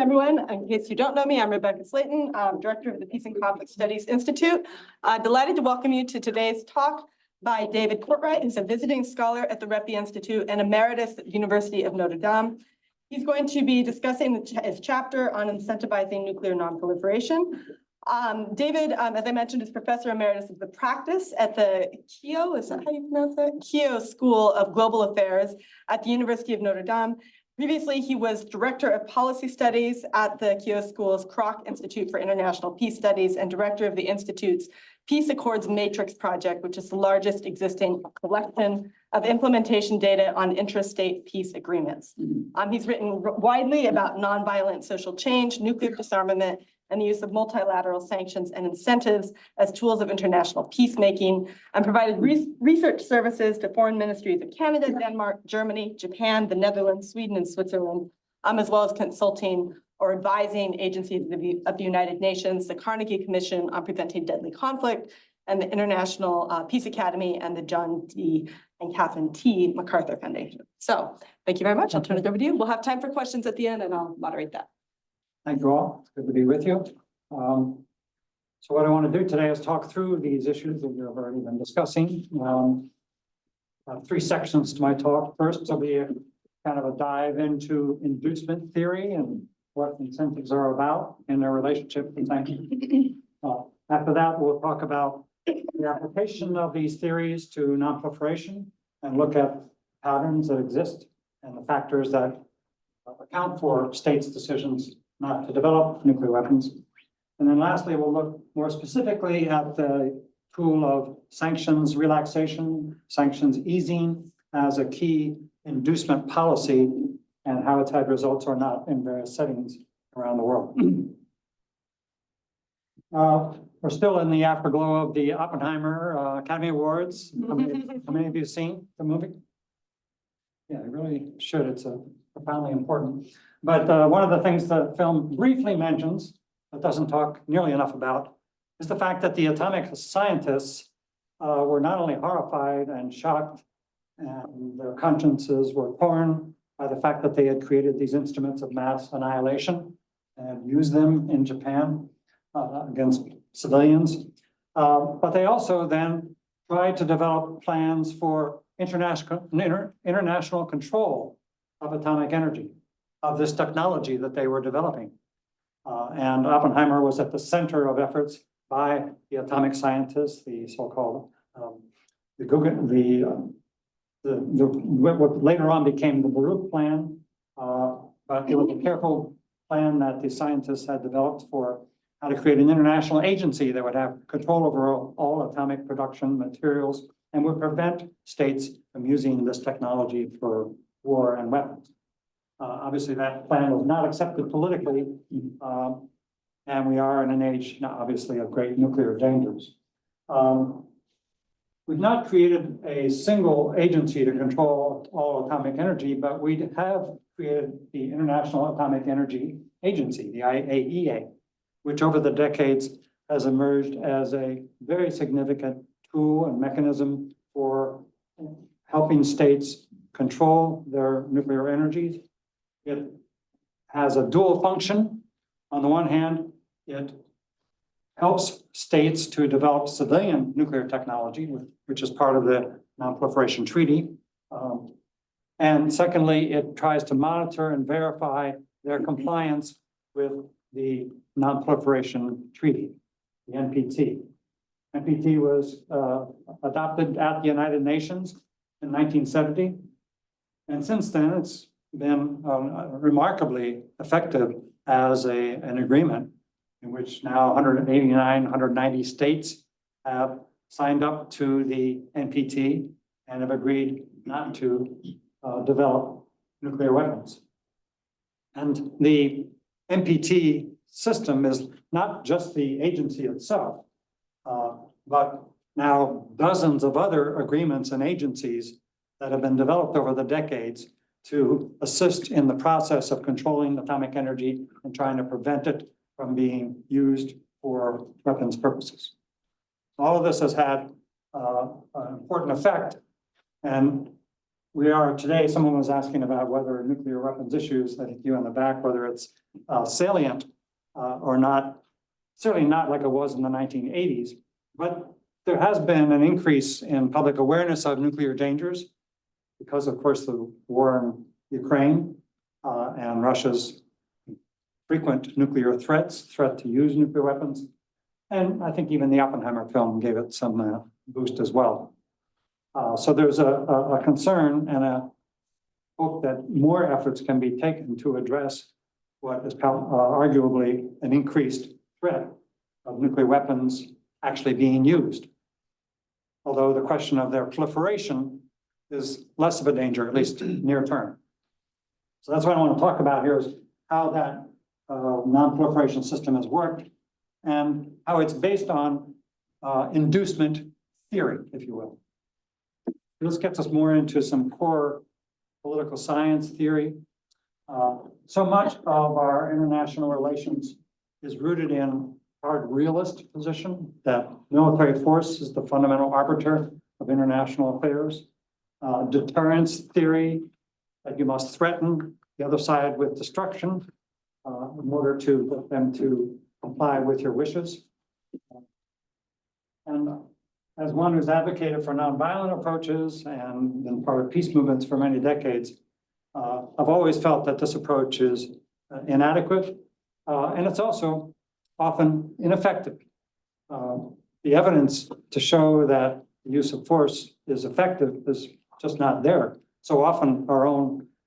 everyone. In case you don't know me, I'm Rebecca Slayton, Director of the Peace and Conflict Studies Institute. Delighted to welcome you to today's talk by David Cortright, who's a visiting scholar at the Reppy Institute and Emeritus at the University of Notre Dame. He's going to be discussing his chapter on incentivizing nuclear nonproliferation. David, as I mentioned, is Professor Emeritus of the Practice at the Keough, is that how you pronounce that? Keough School of Global Affairs at the University of Notre Dame. Previously, he was Director of Policy Studies at the Keough School's Kroc Institute for International Peace Studies and Director of the Institute's Peace Accords Matrix Project, which is the largest existing collection of implementation data on intrastate peace agreements. He's written widely about nonviolent social change, nuclear disarmament, and the use of multilateral sanctions and incentives as tools of international peacemaking, and provided research services to foreign ministries of Canada, Denmark, Germany, Japan, the Netherlands, Sweden, and Switzerland, as well as consulting or advising agencies of the United Nations, the Carnegie Commission on Preventing Deadly Conflict, and the International Peace Academy, and the John D. and Catherine T. MacArthur Foundation. So thank you very much. I'll turn it over to you. We'll have time for questions at the end, and I'll moderate that. Thank you all. It's good to be with you. So what I want to do today is talk through these issues that we've already been discussing. Three sections to my talk. First will be kind of a dive into inducement theory and what incentives are about in their relationship to sanctions. After that, we'll talk about the application of these theories to nonproliferation and look at patterns that exist and the factors that account for states' decisions not to develop nuclear weapons. And then lastly, we'll look more specifically at the tool of sanctions relaxation, sanctions easing as a key inducement policy and how it's had results or not in various settings around the world. We're still in the afterglow of the Oppenheimer Academy Awards. How many of you have seen the movie? Yeah, you really should. It's profoundly important. But one of the things the film briefly mentions, but doesn't talk nearly enough about, is the fact that the atomic scientists were not only horrified and shocked, and their consciences were torn by the fact that they had created these instruments of mass annihilation and used them in Japan against civilians. But they also then tried to develop plans for international control of atomic energy, of this technology that they were developing. And Oppenheimer was at the center of efforts by the atomic scientists, the so-called what later on became the Baruch plan, but it was a careful plan that the scientists had developed for how to create an international agency that would have control over all atomic production materials and would prevent states from using this technology for war and weapons. Obviously, that plan was not accepted politically, and we are in an age now, obviously, of great nuclear dangers. We've not created a single agency to control all atomic energy, but we have created the International Atomic Energy Agency, the IAEA, which over the decades has emerged as a very significant tool and mechanism for helping states control their nuclear energies. It has a dual function. On the one hand, it helps states to develop civilian nuclear technology, which is part of the Nonproliferation Treaty. And secondly, it tries to monitor and verify their compliance with the Nonproliferation Treaty, the NPT. NPT was adopted at the United Nations in 1970. And since then, it's been remarkably effective as an agreement in which now 189, 190 states have signed up to the NPT and have agreed not to develop nuclear weapons. And the NPT system is not just the agency itself, but now dozens of other agreements and agencies that have been developed over the decades to assist in the process of controlling atomic energy and trying to prevent it from being used for weapons purposes. All of this has had an important effect, and we are today, someone was asking about whether nuclear weapons issues, I think you in the back, whether it's salient or not, certainly not like it was in the 1980s, but there has been an increase in public awareness of nuclear dangers because, of course, the war in Ukraine and Russia's frequent nuclear threat to use nuclear weapons. And I think even the Oppenheimer film gave it some boost as well. So there's a concern and a hope that more efforts can be taken to address what is arguably an increased threat of nuclear weapons actually being used. Although the question of their proliferation is less of a danger, at least near term. So that's what I want to talk about here is how that non-proliferation system has worked and how it's based on inducement theory, if you will. This gets us more into some core political science theory. So much of our international relations is rooted in hard realist position that military force is the fundamental arbiter of international affairs. Deterrence theory, that you must threaten the other side with destruction in order to get them to comply with your wishes. And as one who's advocated for nonviolent approaches and been part of peace movements for many decades, I've always felt that this approach is inadequate, and it's also often ineffective. The evidence to show that the use of force is effective is just not there. So often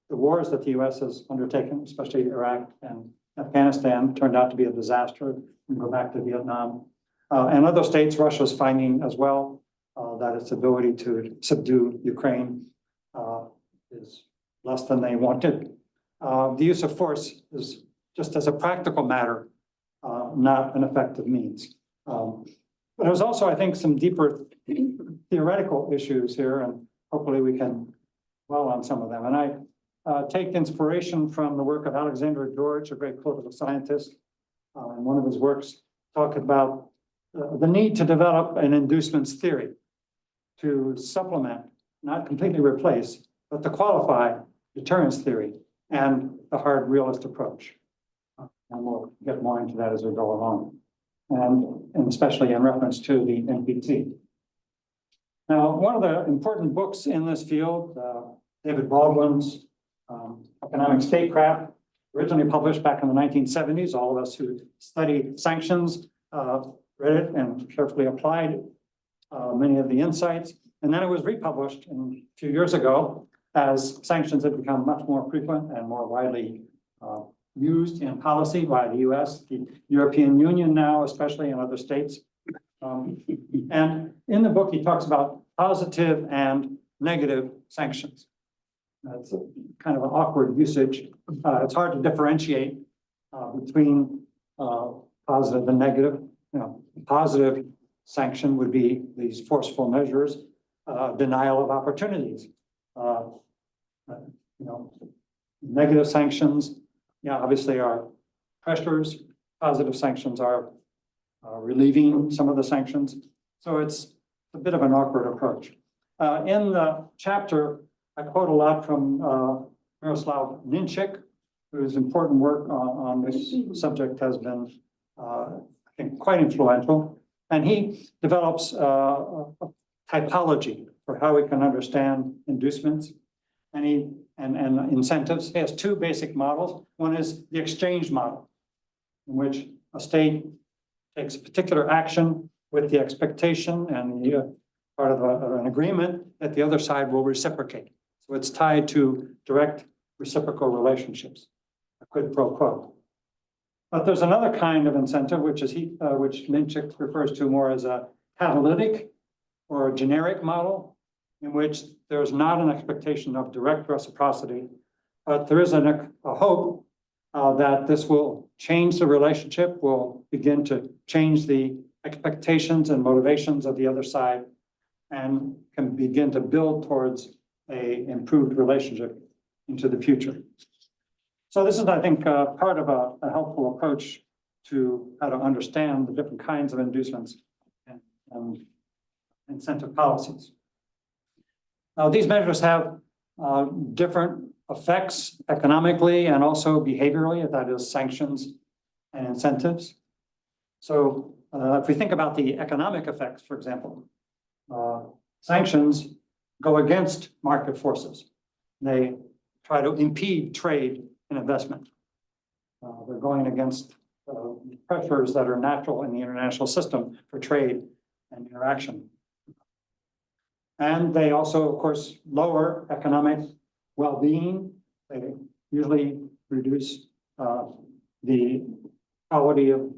the wars that the US has undertaken, especially Iraq and Afghanistan, turned out to be a disaster. We go back to Vietnam. And other states, Russia's finding as well that its ability to subdue Ukraine is less than they wanted. The use of force is just as a practical matter, not an effective means. But there's also, I think, some deeper theoretical issues here, and hopefully we can dwell on some of them. And I take inspiration from the work of Alexander George, a great political scientist. In one of his works, talked about the need to develop an inducements theory to supplement, not completely replace, but to qualify deterrence theory and the hard realist approach. And we'll get more into that as we go along, and especially in reference to the NPT. Now, one of the important books in this field, David Baldwin's Economic Statecraft, originally published back in the 1970s. All of us who studied sanctions read it and carefully applied many of the insights. And then it was republished a few years ago as sanctions had become much more frequent and more widely used in policy by the US, the European Union now, especially in other states. And in the book, he talks about positive and negative sanctions. It's kind of an awkward usage. It's hard to differentiate between positive and negative. Positive sanction would be these forceful measures, denial of opportunities. Negative sanctions, obviously are pressures. Positive sanctions are relieving some of the sanctions. So it's a bit of an awkward approach. In the chapter, I quote a lot from Miroslav Ninchik, whose important work on this subject has been, I think, quite influential. And he develops a typology for how we can understand inducements and incentives. He has two basic models. One is the exchange model, in which a state takes a particular action with the expectation and the part of an agreement that the other side will reciprocate. So it's tied to direct reciprocal relationships, a quid pro quo. But there's another kind of incentive, which Ninchik refers to more as a catalytic or a generic model, in which there's not an expectation of direct reciprocity, but there is a hope that this will change the relationship, will begin to change the expectations and motivations of the other side, and can begin to build towards an improved relationship into the future. So this is, I think, part of a helpful approach to how to understand the different kinds of inducements and incentive policies. Now, these measures have different effects economically and also behaviorally, that is sanctions and incentives. So if we think about the economic effects, for example, sanctions go against market forces. They try to impede trade and investment. They're going against pressures that are natural in the international system for trade and interaction. And they also, of course, lower economic well-being. They usually reduce the quality of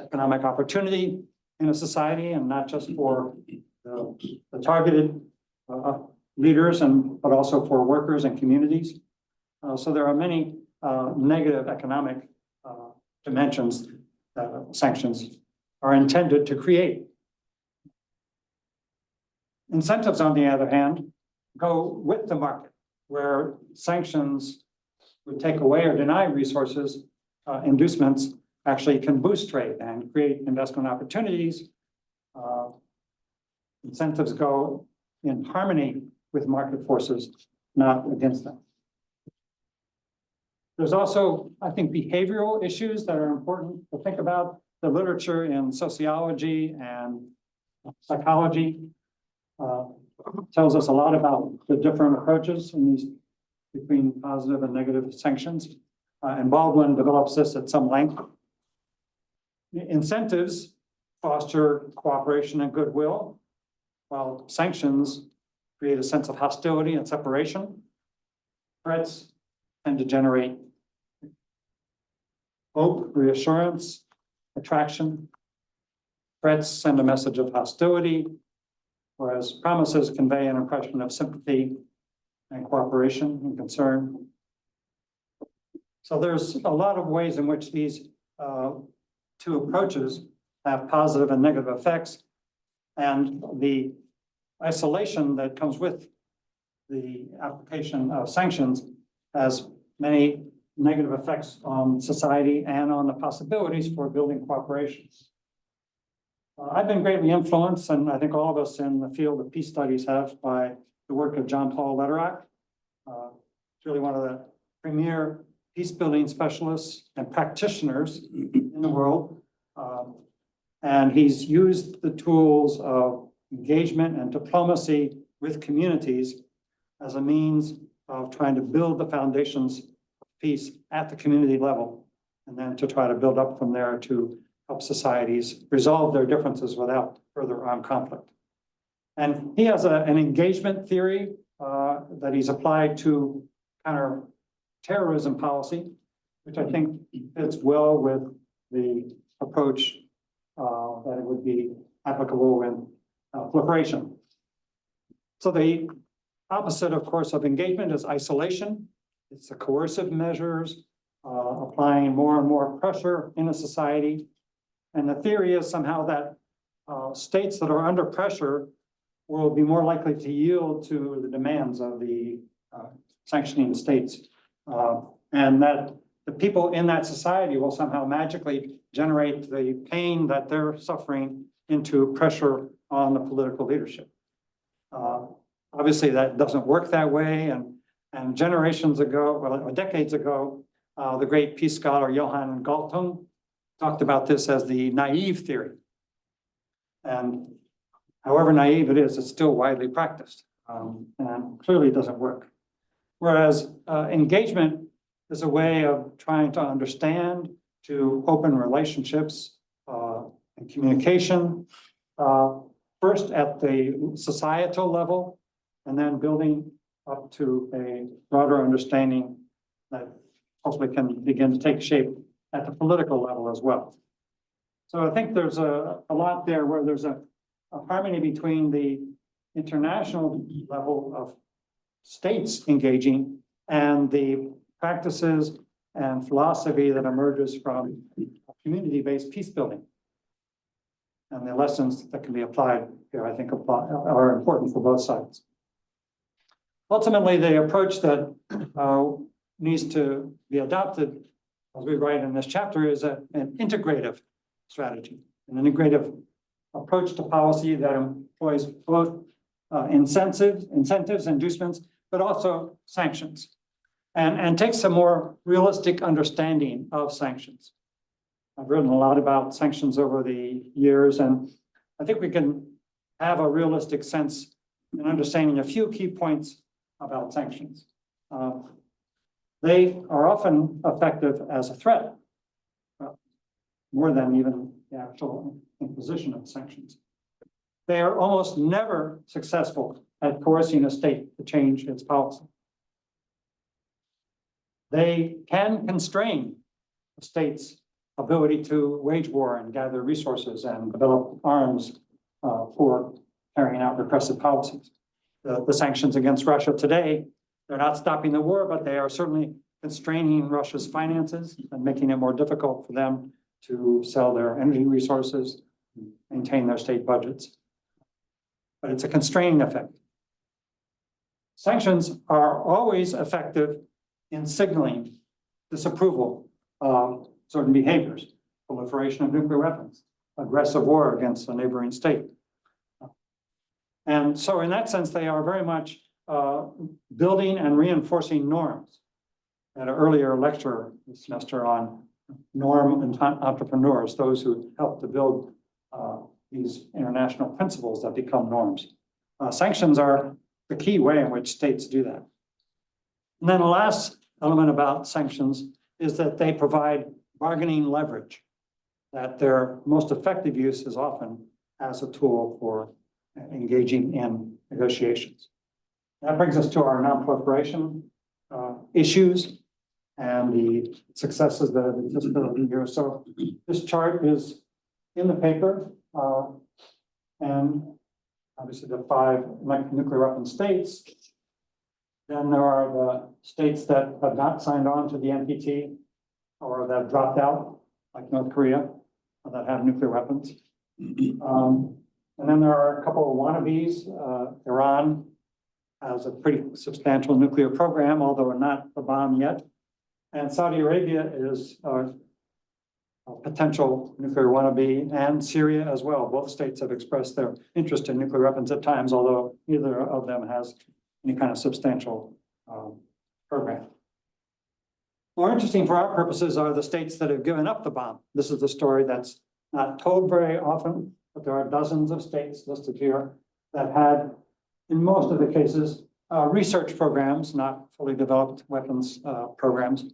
economic opportunity in a society, and not just for the targeted leaders, but also for workers and communities. So there are many negative economic dimensions that sanctions are intended to create. Incentives, on the other hand, go with the market, where sanctions would take away or deny resources. Inducements actually can boost trade and create investment opportunities. Incentives go in harmony with market forces, not against them. There's also, I think, behavioral issues that are important to think about. The literature in sociology and psychology tells us a lot about the different approaches in these between positive and negative sanctions. And Baldwin develops this at some length. Incentives foster cooperation and goodwill, while sanctions create a sense of hostility and separation. Threats tend to generate hope, reassurance, attraction. Threats send a message of hostility, whereas promises convey an impression of sympathy and cooperation and concern. So there's a lot of ways in which these two approaches have positive and negative effects, and the isolation that comes with the application of sanctions has many negative effects on society and on the possibilities for building cooperation. I've been greatly influenced, and I think all of us in the field of peace studies have, by the work of John Paul Lederach. He's really one of the premier peace building specialists and practitioners in the world. And he's used the tools of engagement and diplomacy with communities as a means of trying to build the foundations of peace at the community level, and then to try to build up from there to help societies resolve their differences without further armed conflict. And he has an engagement theory that he's applied to counter-terrorism policy, which I think fits well with the approach that it would be applicable in proliferation. So the opposite, of course, of engagement is isolation. It's the coercive measures, applying more and more pressure in a society. And the theory is somehow that states that are under pressure will be more likely to yield to the demands of the sanctioning states. And that the people in that society will somehow magically generate the pain that they're suffering into pressure on the political leadership. Obviously, that doesn't work that way. And generations ago, well, decades ago, the great peace scholar Johann Galtung talked about this as the naive theory. And however naive it is, it's still widely practiced, and clearly doesn't work. Whereas engagement is a way of trying to understand, to open relationships and communication, first at the societal level, and then building up to a broader understanding that hopefully can begin to take shape at the political level as well. So I think there's a lot there where there's a harmony between the international level of states engaging and the practices and philosophy that emerges from community-based peace building. And the lessons that can be applied here, I think, are important for both sides. Ultimately, the approach that needs to be adopted, as we write in this chapter, is an integrative strategy, an integrative approach to policy that employs both incentives, inducements, but also sanctions, and takes a more realistic understanding of sanctions. I've written a lot about sanctions over the years, and I think we can have a realistic sense in understanding a few key points about sanctions. They are often effective as a threat, more than even the actual imposition of sanctions. They are almost never successful at coercing a state to change its policy. They can constrain a state's ability to wage war and gather resources and develop arms for carrying out repressive policies. The sanctions against Russia today, they're not stopping the war, but they are certainly constraining Russia's finances and making it more difficult for them to sell their energy resources, maintain their state budgets. But it's a constraining effect. Sanctions are always effective in signaling disapproval of certain behaviors, proliferation of nuclear weapons, aggressive war against a neighboring state. And so in that sense, they are very much building and reinforcing norms. I had an earlier lecture this semester on norm and entrepreneurs, those who help to build these international principles that become norms. Sanctions are the key way in which states do that. And then the last element about sanctions is that they provide bargaining leverage, that their most effective use is often as a tool for engaging in negotiations. That brings us to our nonproliferation issues and the successes that have existed over the years. So this chart is in the paper, and obviously the 5 nuclear weapon states. Then there are the states that have not signed on to the NPT or that have dropped out, like North Korea, that have nuclear weapons. And then there are a couple of wannabes. Iran has a pretty substantial nuclear program, although not a bomb yet. And Saudi Arabia is a potential nuclear wannabe, and Syria as well. Both states have expressed their interest in nuclear weapons at times, although neither of them has any kind of substantial program. More interesting for our purposes are the states that have given up the bomb. This is the story that's not told very often, but there are dozens of states listed here that had, in most of the cases, research programs, not fully developed weapons programs,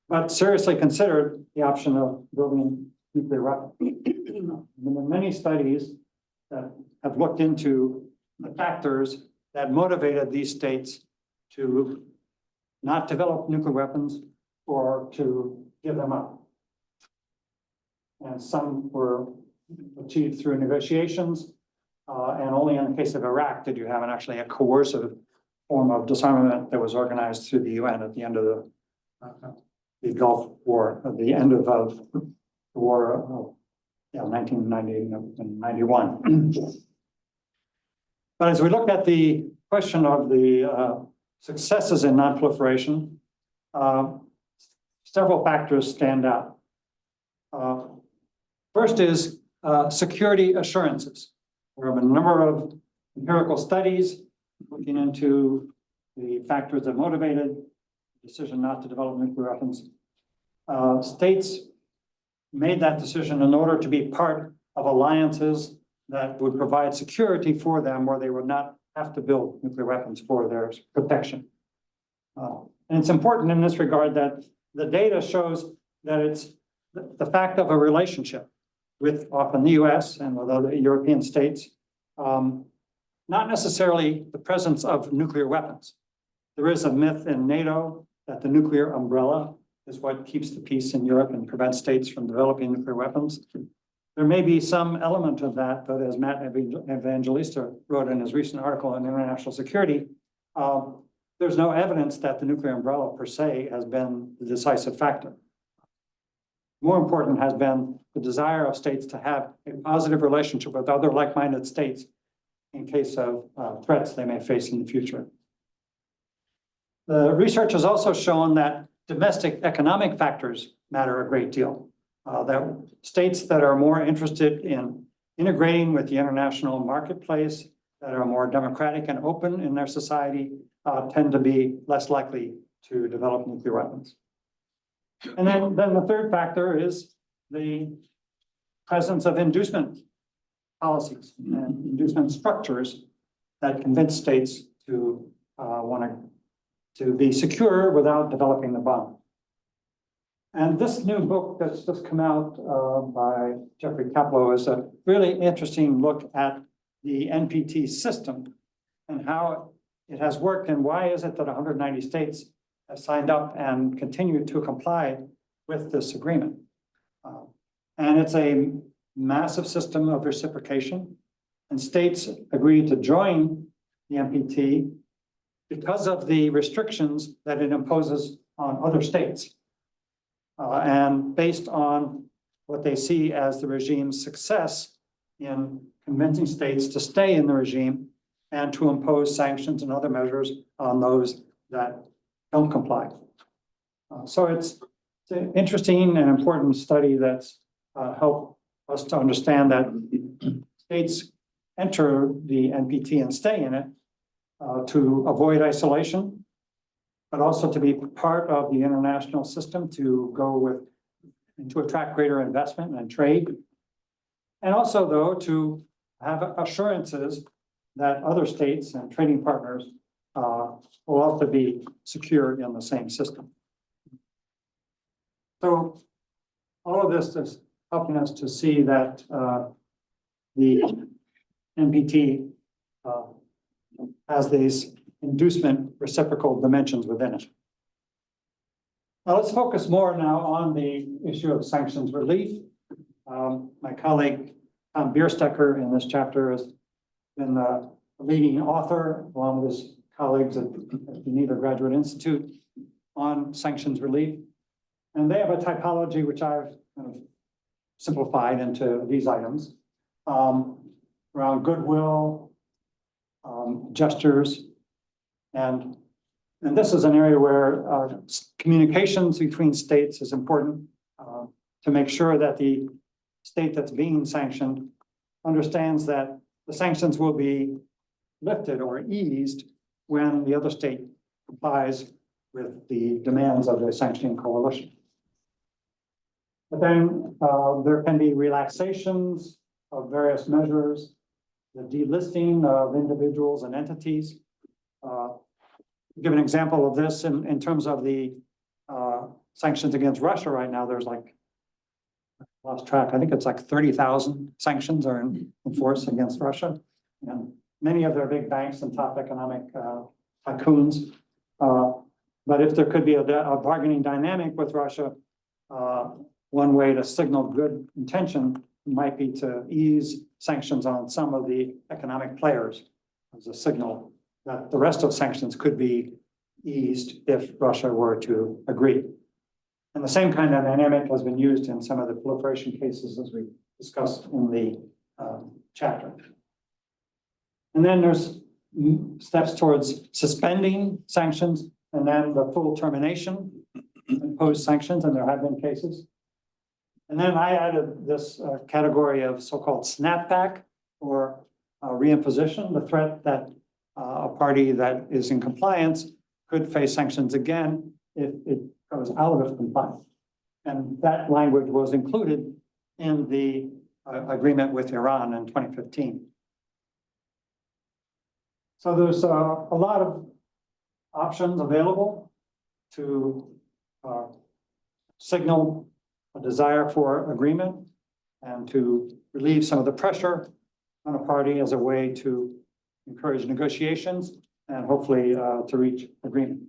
but seriously considered the option of building nuclear weapons. There are many studies that have looked into the factors that motivated these states to not develop nuclear weapons or to give them up. And some were achieved through negotiations, and only in the case of Iraq did you have actually a coercive form of disarmament that was organized through the UN at the end of the Gulf War, at the end of the war of 1990 and 91. But as we look at the question of the successes in nonproliferation, several factors stand out. First is security assurances. There have been a number of empirical studies looking into the factors that motivated the decision not to develop nuclear weapons. States made that decision in order to be part of alliances that would provide security for them, where they would not have to build nuclear weapons for their protection. And it's important in this regard that the data shows that it's the fact of a relationship with often the US and with other European states, not necessarily the presence of nuclear weapons. There is a myth in NATO that the nuclear umbrella is what keeps the peace in Europe and prevents states from developing nuclear weapons. There may be some element of that, but as Matt Evangelista wrote in his recent article on international security, there's no evidence that the nuclear umbrella per se has been the decisive factor. More important has been the desire of states to have a positive relationship with other like-minded states in case of threats they may face in the future. The research has also shown that domestic economic factors matter a great deal. That states that are more interested in integrating with the international marketplace, that are more democratic and open in their society, tend to be less likely to develop nuclear weapons. And then the third factor is the presence of inducement policies and inducement structures that convince states to want to be secure without developing the bomb. And this new book that's just come out by Jeffrey Kaplow is a really interesting look at the NPT system and how it has worked and why is it that 190 states have signed up and continue to comply with this agreement. And it's a massive system of reciprocation, and states agreed to join the NPT because of the restrictions that it imposes on other states. And based on what they see as the regime's success in convincing states to stay in the regime and to impose sanctions and other measures on those that don't comply. So it's an interesting and important study that's helped us to understand that states enter the NPT and stay in it to avoid isolation, but also to be part of the international system to go with and to attract greater investment and trade. And also, though, to have assurances that other states and trading partners will also be secure in the same system. So all of this is helping us to see that the NPT has these inducement reciprocal dimensions within it. Now let's focus more now on the issue of sanctions relief. My colleague Tom Biersteker in this chapter has been the leading author along with his colleagues at the Geneva Graduate Institute on sanctions relief. And they have a typology which I've kind of simplified into these items around goodwill, gestures, and this is an area where communications between states is important to make sure that the state that's being sanctioned understands that the sanctions will be lifted or eased when the other state complies with the demands of the sanctioning coalition. But then there can be relaxations of various measures, the delisting of individuals and entities. Give an example of this in terms of the sanctions against Russia right now. There's like, I lost track, I think it's like 30,000 sanctions are in force against Russia. And many of their big banks and top economic tycoons. But if there could be a bargaining dynamic with Russia, one way to signal good intention might be to ease sanctions on some of the economic players as a signal that the rest of sanctions could be eased if Russia were to agree. And the same kind of dynamic has been used in some of the proliferation cases as we discussed in the chapter. And then there's steps towards suspending sanctions and then the full termination, imposed sanctions, and there have been cases. And then I added this category of so-called snapback or reimposition, the threat that a party that is in compliance could face sanctions again if it goes out of compliance. And that language was included in the agreement with Iran in 2015. So there's a lot of options available to signal a desire for agreement and to relieve some of the pressure on a party as a way to encourage negotiations and hopefully to reach agreement.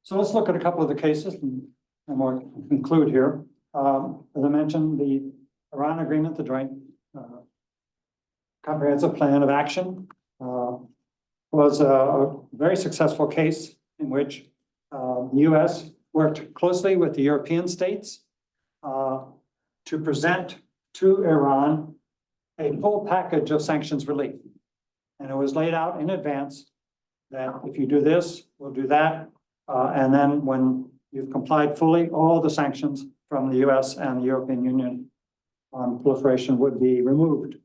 So let's look at a couple of the cases and we'll conclude here. As I mentioned, the Iran agreement, the joint comprehensive plan of action was a very successful case in which the U.S. worked closely with the European states to present to Iran a full package of sanctions relief. And it was laid out in advance that if you do this, we'll do that. And then when you've complied fully, all the sanctions from the US and the European Union on proliferation would be removed.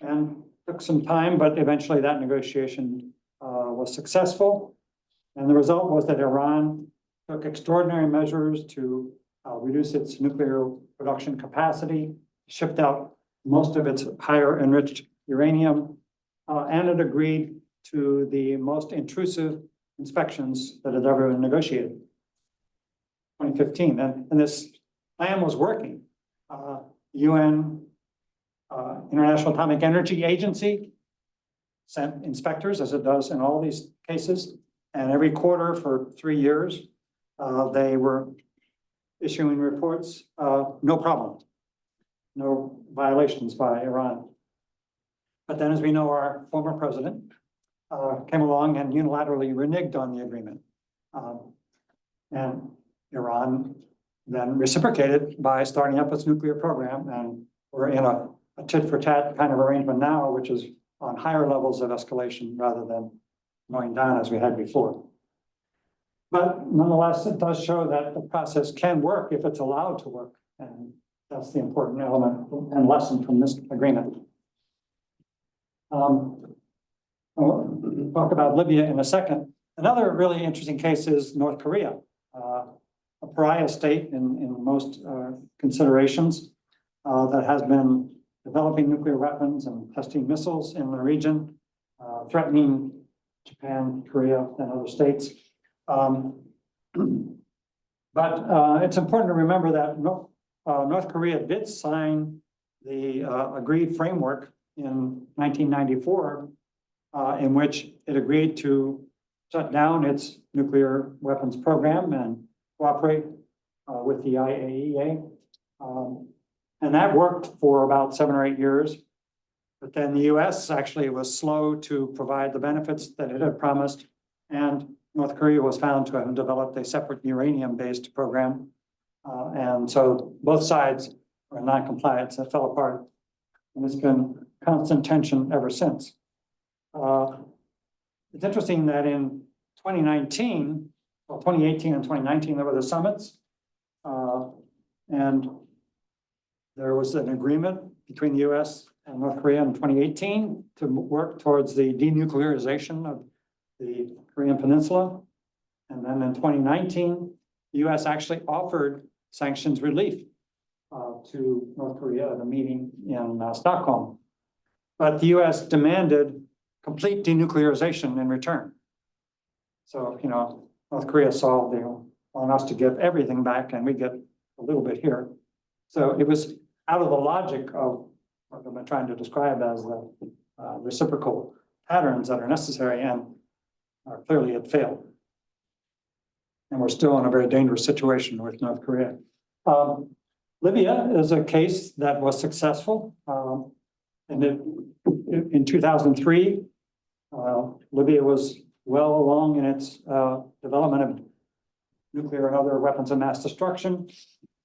And Took some time, but eventually that negotiation was successful. And the result was that Iran took extraordinary measures to reduce its nuclear production capacity, shipped out most of its higher enriched uranium, and it agreed to the most intrusive inspections that had ever been negotiated. 2015, and this plan was working. UN, International Atomic Energy Agency, sent inspectors, as it does in all these cases, and every quarter for 3 years, they were issuing reports, no problem, no violations by Iran. But then, as we know, our former president came along and unilaterally reneged on the agreement. And Iran then reciprocated by starting up its nuclear program, and we're in a tit-for-tat kind of arrangement now, which is on higher levels of escalation rather than going down as we had before. But nonetheless, it does show that the process can work if it's allowed to work, and that's the important element and lesson from this agreement. I'll talk about Libya in a second. Another really interesting case is North Korea, a pariah state in most considerations that has been developing nuclear weapons and testing missiles in the region, threatening Japan, Korea, and other states. But it's important to remember that North Korea did sign the agreed framework in 1994, in which it agreed to shut down its nuclear weapons program and cooperate with the IAEA. And that worked for about 7 or 8 years. But then the US actually was slow to provide the benefits that it had promised. And North Korea was found to have developed a separate uranium-based program. And so both sides were in non-compliance. That fell apart. And it's been constant tension ever since. It's interesting that in 2019, well, 2018 and 2019, there were the summits. And there was an agreement between the US and North Korea in 2018 to work towards the denuclearization of the Korean Peninsula. And then in 2019, the US actually offered sanctions relief to North Korea at a meeting in Stockholm. But the US demanded complete denuclearization in return. So, you know, North Korea saw they want us to give everything back and we get a little bit here. So it was out of the logic of what I've been trying to describe as the reciprocal patterns that are necessary, and clearly it failed. And we're still in a very dangerous situation with North Korea. Libya is a case that was successful. And in 2003, Libya was well along in its development of nuclear and other weapons of mass destruction.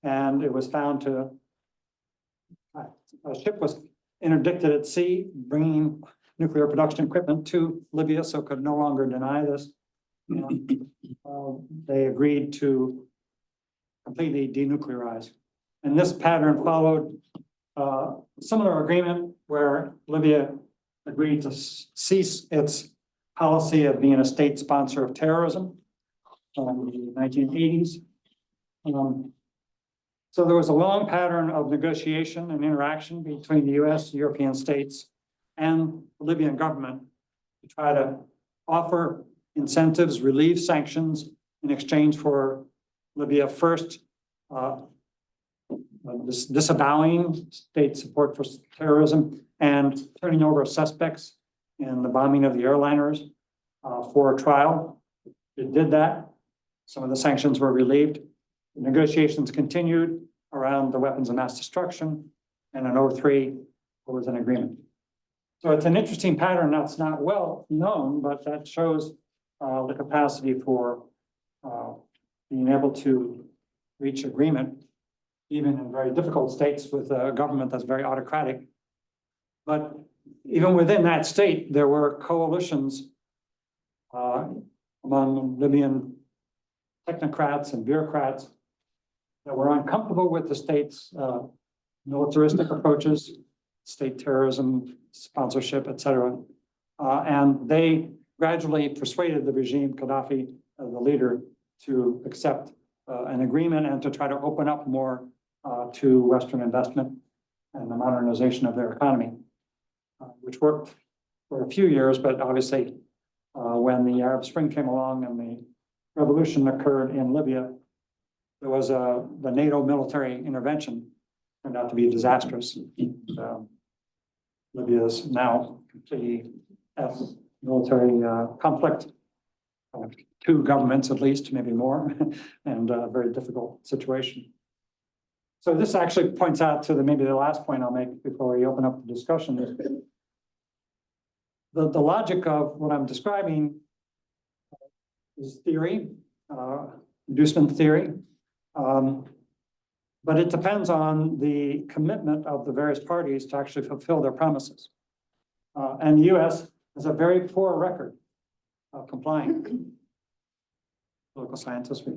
And it was found to, a ship was interdicted at sea, bringing nuclear production equipment to Libya, so could no longer deny this. They agreed to completely denuclearize. And this pattern followed a similar agreement where Libya agreed to cease its policy of being a state sponsor of terrorism in the 1980s. So there was a long pattern of negotiation and interaction between the US, European states, and the Libyan government to try to offer incentives, relieve sanctions in exchange for Libya first disavowing state support for terrorism and turning over suspects in the bombing of the airliners for a trial. It did that. Some of the sanctions were relieved. The negotiations continued around the weapons of mass destruction, and in 2003, there was an agreement. So it's an interesting pattern that's not well known, but that shows the capacity for being able to reach agreement, even in very difficult states with a government that's very autocratic. But even within that state, there were coalitions among Libyan technocrats and bureaucrats that were uncomfortable with the state's militaristic approaches, state terrorism, sponsorship, et cetera. And they gradually persuaded the regime, Gaddafi, the leader, to accept an agreement and to try to open up more to Western investment and the modernization of their economy, which worked for a few years, but obviously when the Arab Spring came along and the revolution occurred in Libya, there was the NATO military intervention turned out to be disastrous. Libya is now completely military conflict, two governments at least, maybe more, and a very difficult situation. So this actually points out to maybe the last point I'll make before we open up the discussion. The logic of what I'm describing is theory, inducement theory. But it depends on the commitment of the various parties to actually fulfill their promises. And the US has a very poor record of complying. Political scientists, we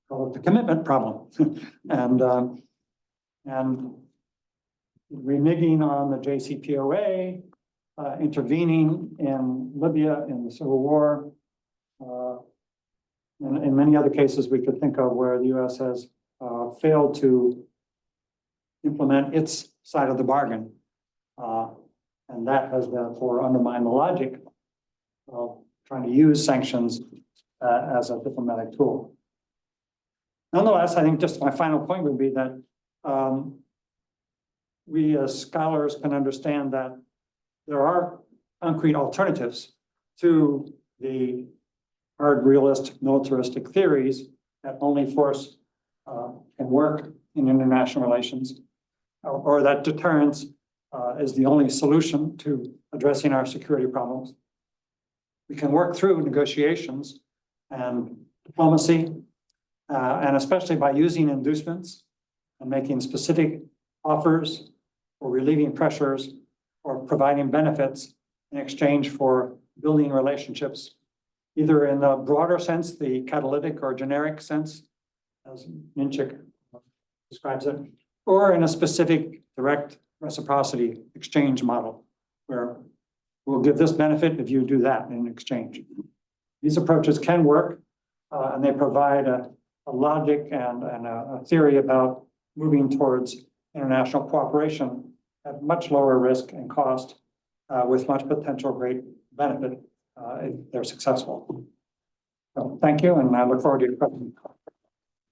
call it the commitment problem. and reneging on the JCPOA, intervening in Libya in the Civil War, and in many other cases we could think of where the US has failed to implement its side of the bargain. And that has therefore undermined the logic of trying to use sanctions as a diplomatic tool. Nonetheless, I think just my final point would be that we as scholars can understand that there are concrete alternatives to the hard realist militaristic theories that only force can work in international relations, or that deterrence is the only solution to addressing our security problems. We can work through negotiations and diplomacy, and especially by using inducements and making specific offers or relieving pressures or providing benefits in exchange for building relationships, either in the broader sense, the catalytic or generic sense, as Minchik describes it, or in a specific direct reciprocity exchange model, where we'll give this benefit if you do that in exchange. These approaches can work, and they provide a logic and a theory about moving towards international cooperation at much lower risk and cost, with much potential great benefit if they're successful. So thank you, and I look forward to your questions.